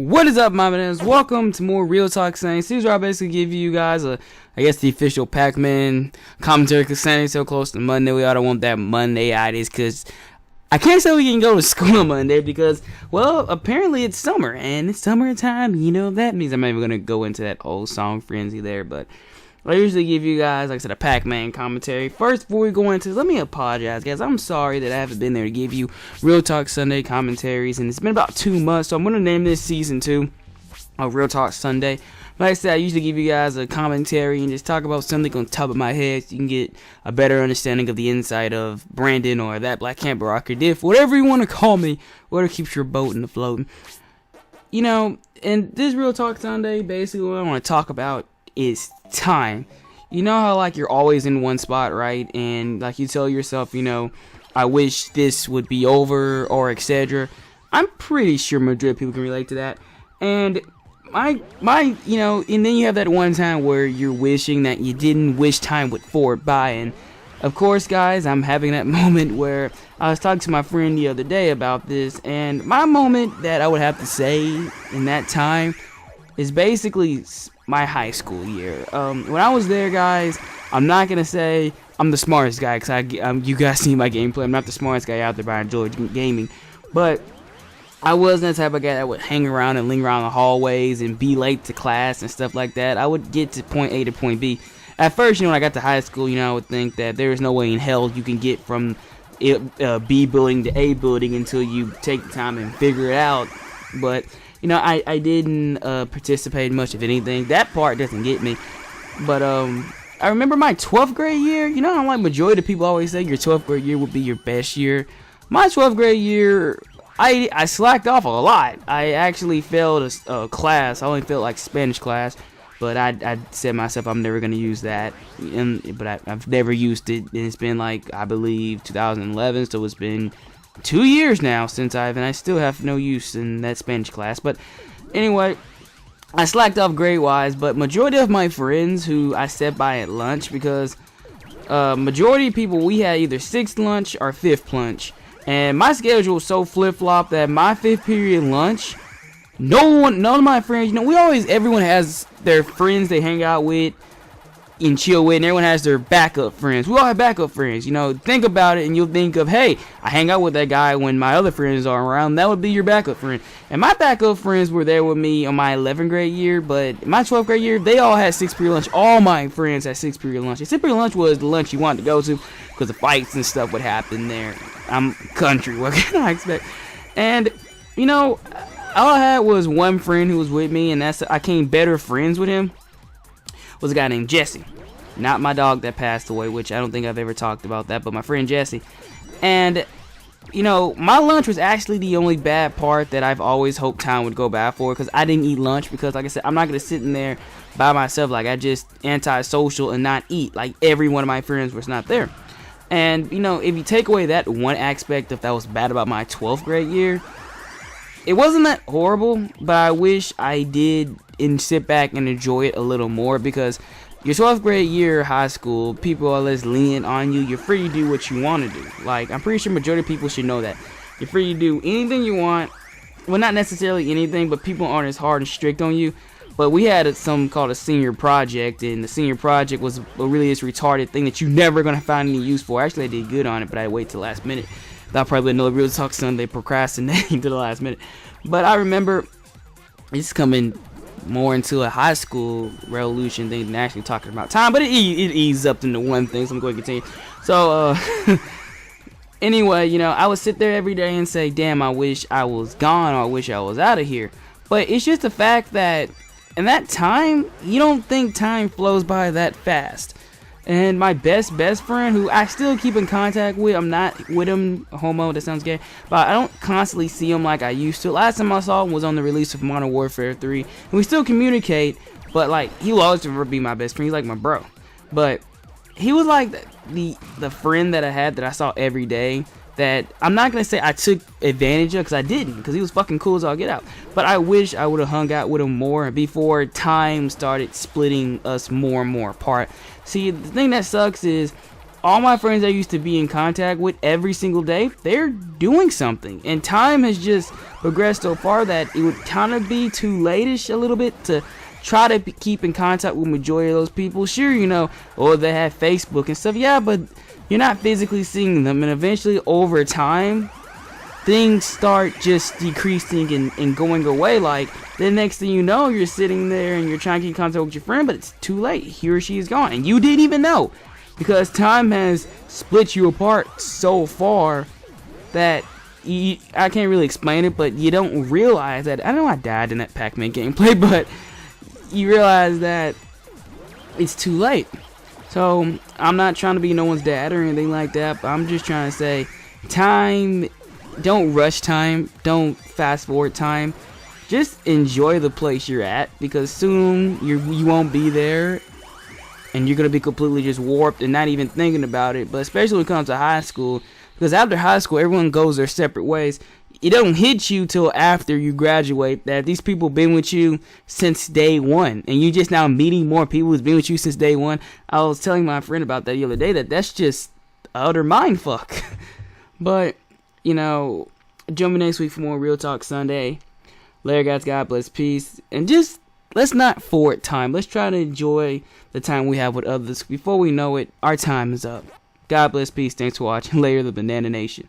What is up, my man? Welcome to more Real Talk Sunday. This is where I basically give you guys the official Pac-Man commentary, because Sunday's so close to Monday. We all don't want that Monday-itis, because I can't say we can go to school on Monday because, well, apparently it's summer, and it's summertime. You know what that means. I'm not even going to go into that old song frenzy there, but I usually give you guys, like I said, a Pac-Man commentary. First, before we go into this, let me apologize, guys. I'm sorry that I haven't been there to give you Real Talk Sunday commentaries, and it's been about 2 months, so I'm going to name this Season 2 of Real Talk Sunday. Like I said, I usually give you guys a commentary and just talk about something on top of my head so you can get a better understanding of the inside of Brandon or that Black Camper or Kdhif, whatever you want to call me, whatever keeps your boat in the floating. You know, and this Real Talk Sunday, basically what I want to talk about is time. You know how like you're always in one spot, right? And like you tell yourself, you know, I wish this would be over or etc. I'm pretty sure majority of people can relate to that. And my you know, and then you have that one time where you're wishing that you didn't wish time would forward by. And of course, guys, I'm having that moment where I was talking to my friend the other day about this, and my moment that I would have to say in that time is basically my high school year. When I was there, guys, I'm not gonna say I'm the smartest guy, because you guys see my gameplay. I'm not the smartest guy out there, but I enjoy gaming. But I wasn't the type of guy that would hang around and linger around the hallways and be late to class and stuff like that. I would get to point A to point B. At first, you know, when I got to high school, you know, I would think that there is no way in hell you can get from B building to A building until you take the time and figure it out. But you know, I didn't participate in much of anything. That part doesn't get me. But I remember my 12th grade year. You know how like majority of people always say your 12th grade year would be your best year. My 12th grade year, I slacked off a lot. I actually failed a class. I only failed like Spanish class. But I said to myself I'm never going to use that. But I've never used it. And it's been like, I believe, 2011. So it's been 2 years now since and I still have no use in that Spanish class. But anyway, I slacked off grade wise, but majority of my friends who I sat by at lunch, because majority of people, we had either 6th lunch or 5th lunch, and my schedule was so flip-flop that my 5th period lunch, none of my friends, you know, everyone has their friends they hang out with and chill with, and everyone has their backup friends. We all have backup friends, you know. Think about it and you'll think of, hey, I hang out with that guy when my other friends are around. That would be your backup friend. And my backup friends were there with me on my 11th grade year, but my 12th grade year, they all had 6th period lunch. All my friends had 6th period lunch. And 6th period lunch was the lunch you wanted to go to, because the fights and stuff would happen there. I'm country, what can I expect? And you know, all I had was one friend who was with me, and I became better friends with him. Was a guy named Jesse. Not my dog that passed away, which I don't think I've ever talked about that, but my friend Jesse. And you know, my lunch was actually the only bad part that I've always hoped time would go bad for, because I didn't eat lunch, because like I said, I'm not gonna sit in there by myself like I just antisocial and not eat, like every one of my friends was not there. And you know, if you take away that one aspect of that was bad about my 12th grade year, it wasn't that horrible, but I wish I did and sit back and enjoy it a little more, because your 12th grade year high school, people are less lenient on you. You're free to do what you want to do. Like, I'm pretty sure majority of people should know that. You're free to do anything you want. Well, not necessarily anything, but people aren't as hard and strict on you. But we had something called a senior project, and the senior project was really this retarded thing that you're never going to find any use for. Actually, I did good on it, but I wait till the last minute. I'll probably another Real Talk Sunday procrastinating to the last minute. But I remember it's coming more into a high school revolution thing than actually talking about time, but it eased up into one thing, so I'm going to continue. So anyway, you know, I would sit there every day and say, damn, I wish I was gone, or I wish I was out of here. But it's just the fact that in that time, you don't think time flows by that fast. And my best friend, who I still keep in contact with, I'm not with him, homo, that sounds gay, but I don't constantly see him like I used to. Last time I saw him was on the release of Modern Warfare 3, and we still communicate, but like, he will always be my best friend. He's like my bro. But he was like the friend that I had that I saw every day, that I'm not gonna say I took advantage of, because I didn't, because he was fucking cool as all get out. But I wish I would have hung out with him more before time started splitting us more and more apart. See, the thing that sucks is all my friends I used to be in contact with every single day, they're doing something. And time has just progressed so far that it would kind of be too late-ish a little bit to try to keep in contact with majority of those people. Sure, you know, or they have Facebook and stuff, yeah, but you're not physically seeing them. And eventually, over time, things start just decreasing and going away. Like, the next thing you know, you're sitting there and you're trying to keep in contact with your friend, but it's too late. He or she is gone. And you didn't even know. Because time has split you apart so far that I can't really explain it, but you don't realize that. I know I died in that Pac-Man gameplay, but you realize that it's too late. So, I'm not trying to be no one's dad or anything like that, but I'm just trying to say, time, don't rush time, don't fast forward time. Just enjoy the place you're at, because soon you won't be there, and you're going to be completely just warped and not even thinking about it. But especially when it comes to high school, because after high school, everyone goes their separate ways. It don't hit you till after you graduate that these people been with you since day one, and you just now meeting more people who's been with you since day one. I was telling my friend about that the other day, that's just utter mind fuck. But, you know, join me next week for more Real Talk Sunday. Later, guys. God bless, peace, and just let's not forward time. Let's try to enjoy the time we have with others. Before we know it, our time is up. God bless, peace. Thanks for watching. Later, the Banana Nation.